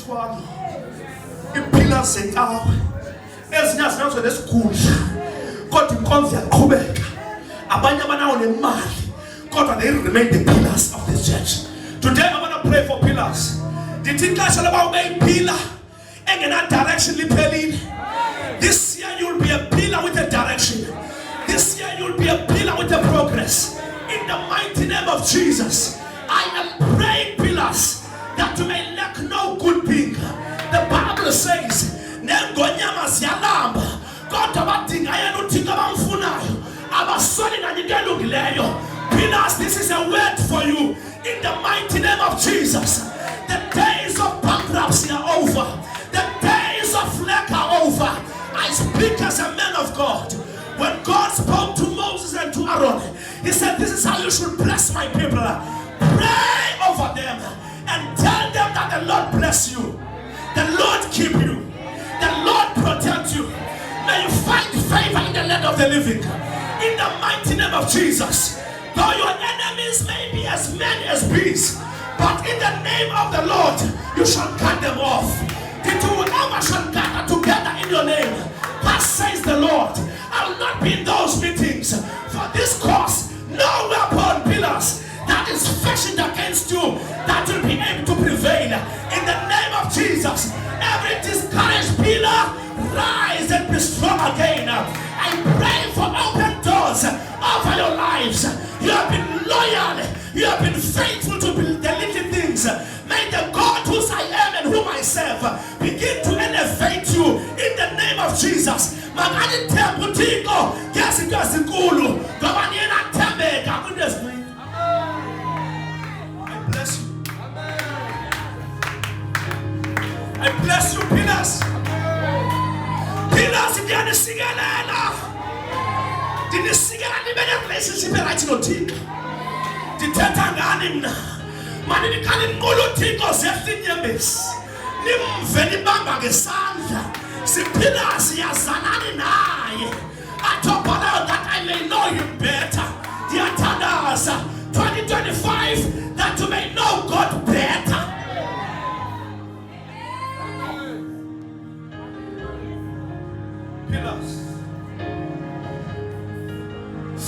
swallow. Ipillars zendawo ezinye azinazo nesikhundla kodwa inkonzo iyaqhubeka. Abanye abanawo nemali kodwa they remain the pillars of this church. Today I want to pray for pillars. Ndithi ixesha loba ube pillar engena direction liphelile. This year you'll be a pillar with a direction. This year you'll be a pillar with a progress. In the mighty name of Jesus, I am praying pillars that you may lack no good thing. The Bible says, "Nengonyama ziyalamba, kodwa badinga yena uThixo abamfunayo, abasweli nanyikelungileyo." Pillars, this is a word for you. In the mighty name of Jesus, the days of bankruptcy are over. The days of lack are over. I speak as a man of God. When God spoke to Moses and to Aaron, he said, "This is how you should bless my people. Pray over them and tell them that the Lord bless you. The Lord keep you. The Lord protect you. May you find favor in the land of the living. In the mighty name of Jesus. Though your enemies may be as many as bees, but in the name of the Lord, you shall cut them off. The two ever shall gather together in your name. Thus says the Lord, I will not be in those meetings. For this cause, no weapon, pillars, that is fashioned against you, that will be able to prevail. In the name of Jesus, every discouraged pillar, rise and be strong again. I pray for open doors over your lives. You have been loyal. You have been faithful to the little things. May the God whose I am and whom I serve begin to elevate you in the name of Jesus. I bless you. I bless you, pillars. Pillars in the Sigalana. Did the Sigalana be a relationship right no team? Did Tatanganim? Mani kanin ngolo tiko zeftin yemes. Nim veni bamba gesanda. Si pillars ya zanani naye. I talk about that I may know you better. The Atanas 2025 that you may know God better. Pillars.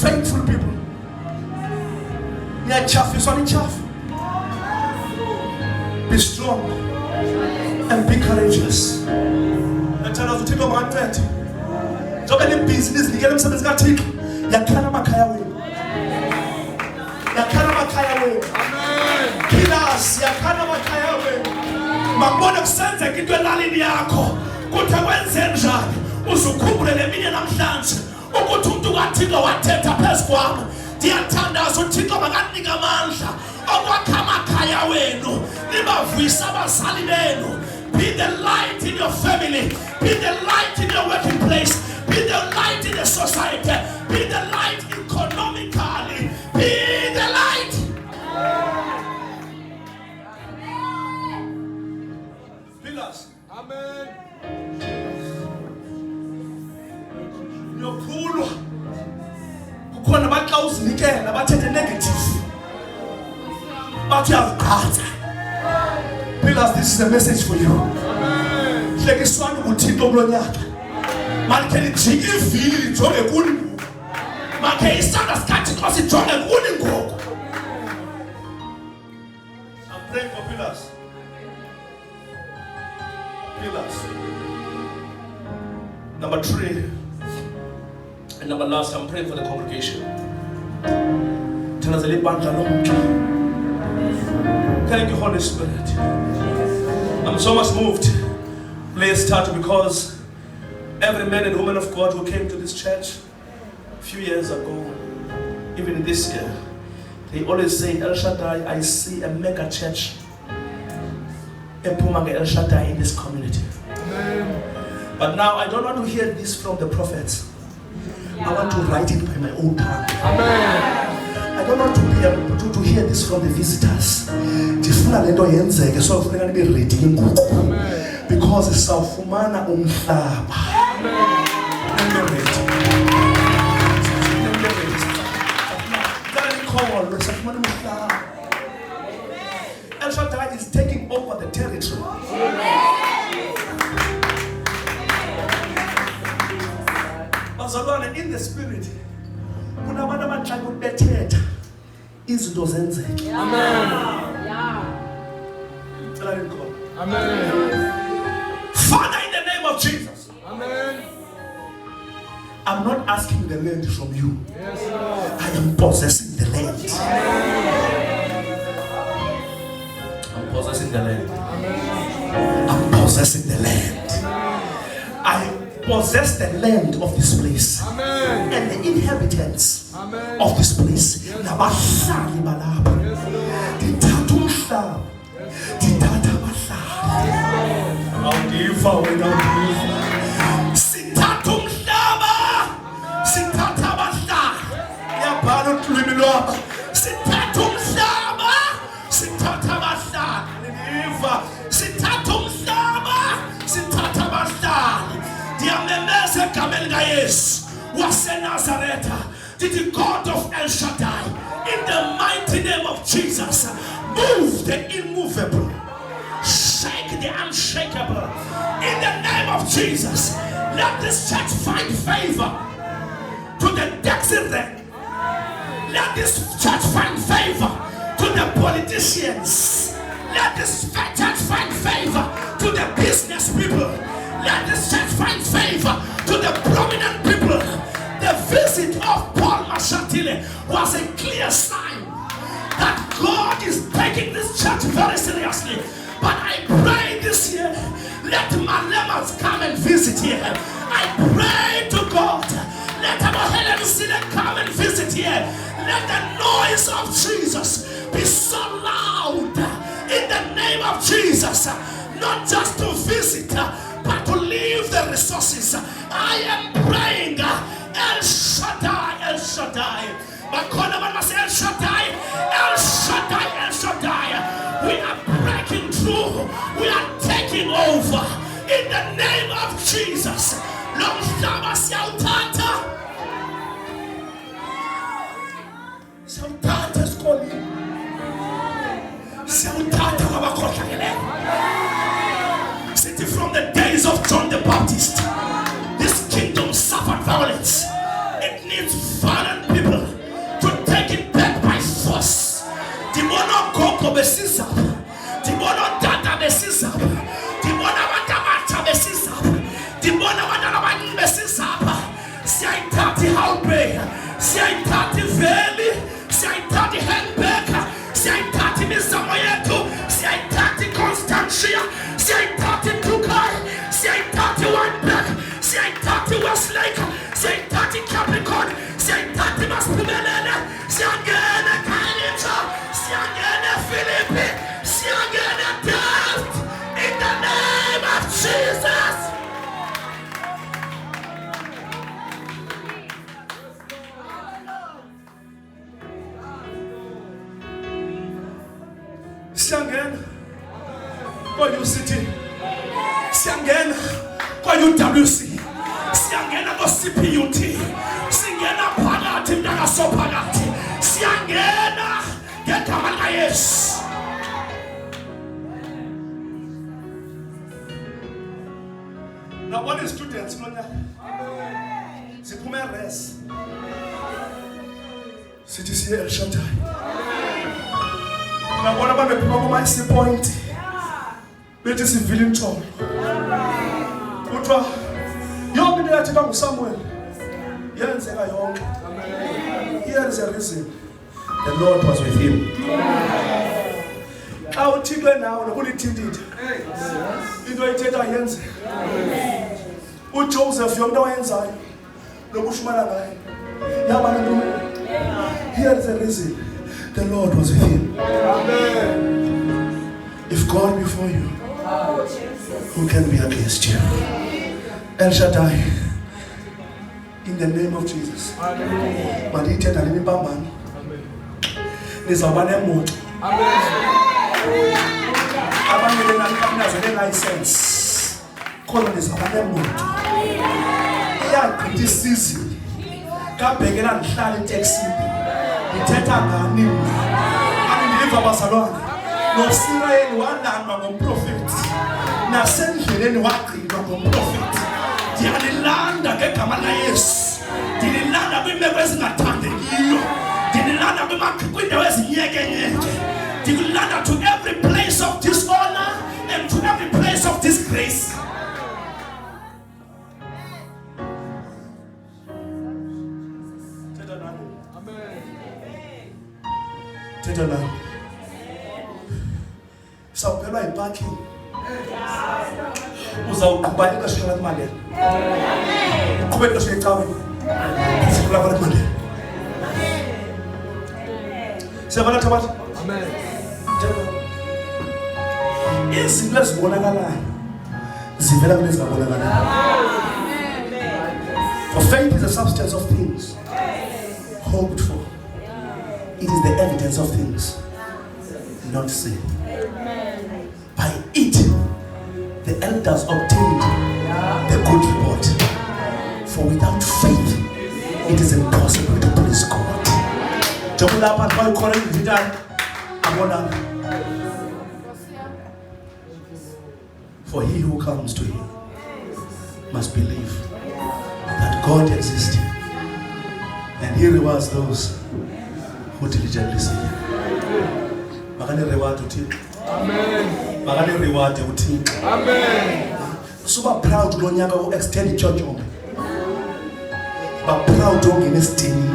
Faithful people. Yeah, chaff is only chaff. Be strong and be courageous. And tell us to take over my pet. Job any business, you get them something's got to take. Yakana Makaya way. Yakana Makaya way. Pillars, Yakana Makaya way. Mamona senza kitu lali yako. Kutawenze njani. Usukumbule lemini namhlanje. Ukuthuntu kaThixo wathetha phezu kwami. Ndiyathandaza uThixo makanika amandla okwakha amakhaya wenu nibavuyisa abazali benu. Be the light in your family. Be the light in your working place. Be the light in the society. Be the light economically. Be the light. Pillars. Amen. Yokhulu kukhona abaxa uzinikela abathethe negative bathi yaziqhatha. Pillars, this is a message for you. Amen. Hlekiswana uThixo kulonyaka. Makhe lijike ivili lijonge kuni ngoku. Makhe isandla sikaThixo sijonge kuni ngoku. I'm praying for pillars. Pillars. Number 3. And number last, I'm praying for the congregation. Thank you, Holy Spirit. I'm so much moved. Please start because every man and woman of God who came to this church a few years ago, even this year, they always say, El Shaddai, I see a mega church, El Shaddai in this community. Amen. But now I don't want to hear this from the prophets. I want to write it by my own tongue. Amen. I don't want to be able to hear this from the visitors. Because it's Saufumana Umhlaba. El Shaddai is taking over the territory. the spirit. Kunabantu abanhlanga ukubethetha izinto zenzeke. Amen. Amen. Father, in the name of Jesus. Amen. I'm not asking the land from you. Yes, Lord. I am possessing the land. I'm possessing the land. I'm possessing the land. I possess the land of this place. Amen. And the inhabitants. Amen. Of this place. Nabahlali balapha. Dithatha umhlaba. Dithatha abahlali. Awudiva wena udiva. Sithatha umhlaba. Sithatha abahlali. Yabhala ulimi lwabo. Sithatha umhlaba. Sithatha abahlali. Ndiva. Sithatha umhlaba. Sithatha abahlali. Ndiyamemeza egameni likaYesu waseNazaretha. The God of El Shaddai, in the mighty name of Jesus, move the immovable, shake the unshakable. In the name of Jesus, let this church find favor to the taxi rank. Let this church find favor to the politicians. Let this church find favor to the business people. Let this church find favor to the prominent people. The visit of Paul Mashatile was a clear sign that God is taking this church very seriously. But I pray this year, let Malemas come and visit here. I pray to God, let our Helen Sile come and visit here. Let the noise of Jesus be so loud in the name of Jesus, not just to visit, but to leave the resources. I am praying. El Shaddai, El Shaddai. El Shaddai, El Shaddai, El Shaddai. We are breaking through. We are taking over. In the name of Jesus. Lomhlaba siyawuthatha. Siyawuthatha esikoleni. Siyawuthatha kwabakhohlakeleyo. Sitting from the days of John the Baptist. This kingdom suffered violence. It needs violent people to take it back by force. Timono koko besizaba. Timono dada besizaba. Timono wadamata besizaba. Timono wadalabani besizaba. Siyaitati Halbey. Siyaitati Veli. Siyaitati Henbecker. Siyaitati Mizamo yetu. Siyaitati Constantia. Siyaitati Tukai. Siyaitati Weinberg. Siyaitati Westlake. Siyaitati Capricorn. Siyaitati Maspumele. Siyangene Kainita. Siyangene Philippi. Siyangene Delft. In the name of Jesus. Siyangene kwa UCT. Siyangene kwa UWC. Siyangena kwa CPUT. Siyangena phakathi mntakasophakathi. Siyangena ngegama likaYesu. Now what is students manje? Siphume res. Sithi siye El Shaddai. Nabona babephuma kuma-IC Point. Bethi sivile intsholo. Kuthiwa yonke into yathethwa nguSamuel yenzeka yonke. Here is a reason. The Lord was with him. Xa uthixo nawe nokulithintitha into ayithetha yenzeka. uJoseph yonke awayenzayo lokushumana ngaye yaba nempumelelo. Here is the reason. The Lord was with him. If God before you, who can be against you? El Shaddai, in the name of Jesus. Madithetha nemibambano. Nizawuba nemoto. Abanye benganikapinazele license. Khona nizawuba nemoto. Iyagqitha isizini. Kabhekela ndihlala eteksini. Ndithetha ngani mna? Andiva bazalwane. NoSirayeli walandwa ngomprofethi. Nasendleleni wagqilwa ngomprofethi. Ndiyalilanda ngegama laYesu. Ndililanda kwiimeko ezingathandekiyo. Ndililanda kwiindawo ezinyekenyeke. Ndililanda to every place of dishonor and to every place of disgrace. Thetha nami. Sawuphelwa yiparking. Uzawuqhuba ixesha lakumalela. Uqhube ixesha ecaweni. Sikula lakumalela. Siyabona thabathi? Amen. Izinto ezibonakalayo zivela kulezi zingabonakalayo. For faith is the substance of things hoped for. It is the evidence of things not seen. By it, the elders obtained the good report. For without faith, it is impossible to please God. For he who comes to him must believe that God exists, and he rewards those who diligently seek him. Makane reward uThixo. Amen. Makane reward uThixo. Amen. Suba proud lo nyaka u extend church onke. Ba proud ongena esidini.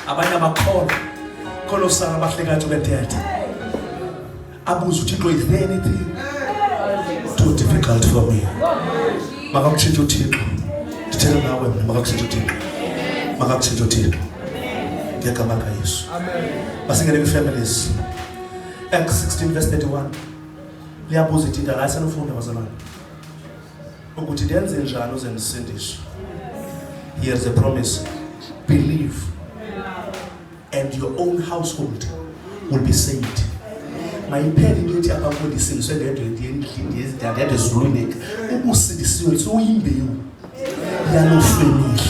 Abanye abakhona kolosana bahleka nje bethethe. Abuza uThixo, is there anything too difficult for me? Makakutshintshe uThixo. Ndithela nawe mina makakutshintshe uThixo. Makakutshintshe uThixo. Ngegama likaYesu. Amen. Basingene kwi-families. Acts 16 verse 31. Liyabuza ithi ndala senufunda bazalwane. Ukuthi ndenze njani uze ndisindiswe. Here is a promise. Believe and your own household will be saved. Mayiphele into ethi abakudisindiswe ngedwe ndiyade ezulwini. Ubusindisiwe so uyimbewu yalo family.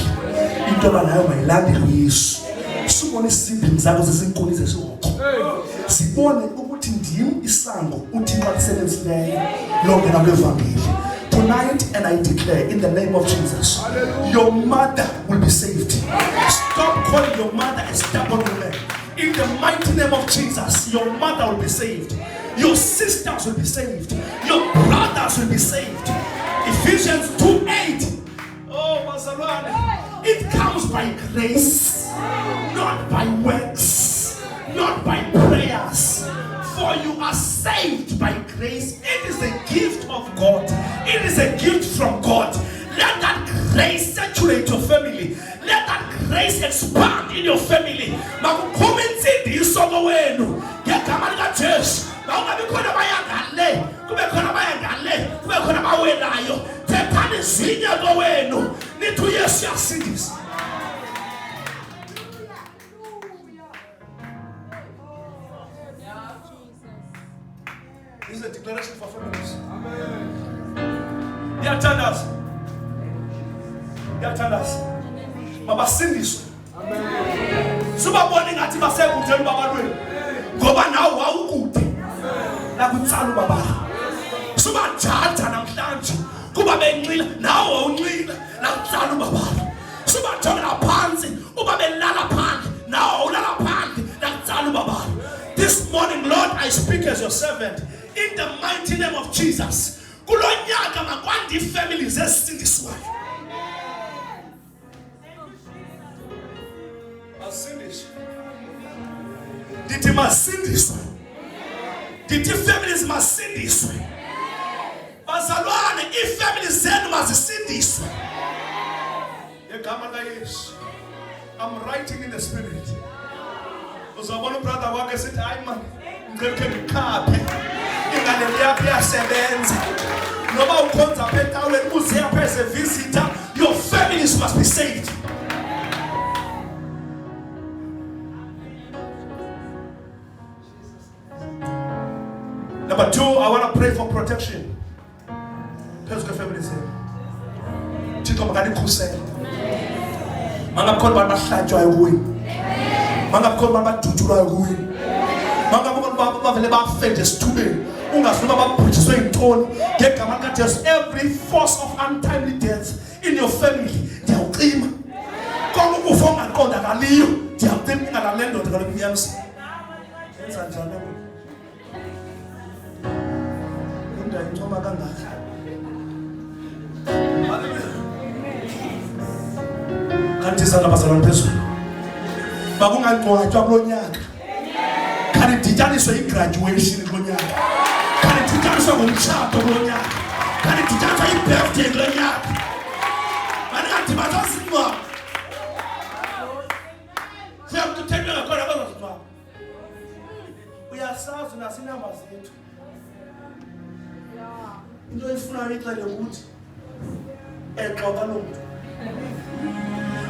Into abanayo mayilandele uYesu. Sibone isimpilo zakho zezinkuni zesihoko. Sibone ukuthi ndim isango uThixo alisebenzeleyo longena kwevangeli. Tonight, and I declare in the name of Jesus, your mother will be saved. Stop calling your mother a stubborn woman. In the mighty name of Jesus, your mother will be saved. Your sisters will be saved. Your brothers will be saved. Ephesians 2:8. Oh, Mazalwane. It comes by grace, not by works, not by prayers. For you are saved by grace. It is a gift of God. It is a gift from God. Let that grace saturate your family. Let that grace expand in your family. This is a declaration for families. Amen. Dear tenders. Dear tenders. Mabasindiswe. Amen. Subabone ngathi basekutheni babalweni. Ngoba nawo wawukude. Nakutsala ubabala. Subajaja namhlanje kuba benxila nawo wawunxila nakutsala ubabala. Subathona phansi uba belala phansi nawo ulala phansi nakutsala ubabala. This morning, Lord, I speak as your servant in the mighty name of Jesus. Kulonyaka makwandi families esindiswayo. Masindiswe. Dithi masindiswe. Dithi families masindiswe. Bazalwane, ifamilies zenu mazisindiswe. Ngegama likaYesu. I'm writing in the spirit. Uzabona brother wakhe sithi hayi man, ngicela ngikhaphe. Ingane yakho iyasebenza. Noba ukhonza apha etawuleni uze apha as a visitor, your families must be saved. Number 2, I want to pray for protection. Phezu kwefamilies zenu. Thixo makanikhusele. Mangabukhona abantu bahlatywayo kuwe. Mangabukhona abantu badutshulwayo kuwe. Mangabukhona bavele bafende esithubeni ungafuna babhujiswe yintoni ngegama likaJesu. Every force of untimely death in your family ndiyawucima. Konke ukufa ongaqondakaliyo ndiyawucima. Ingalaleli ndoda kaloku inyamsa. Yenza njani ngoku? Undayincoma kangaka. Kanti sana bazalwane phezulu. Bakungangcwatywa kulo nyaka. Kanti ndityaniswe igraduation kulo nyaka. Kanti ndityaniswe ngomtshato kulo nyaka. Kanti ndityaniswe ibirthday kulo nyaka. Kanti bazasingcwaba. Siyakuthembela khona bazasingcwaba. Uyasazi nasinamba zethu. Into efunayo ixele ukuthi exoka lo muntu.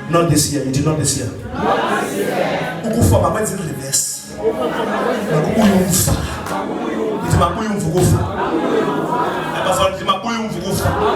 Not this year, not this year. Ukufa makwenza reverse. Makubuya umfa. Ithi makubuya umvukufa. Abazali makubuya umvukufa.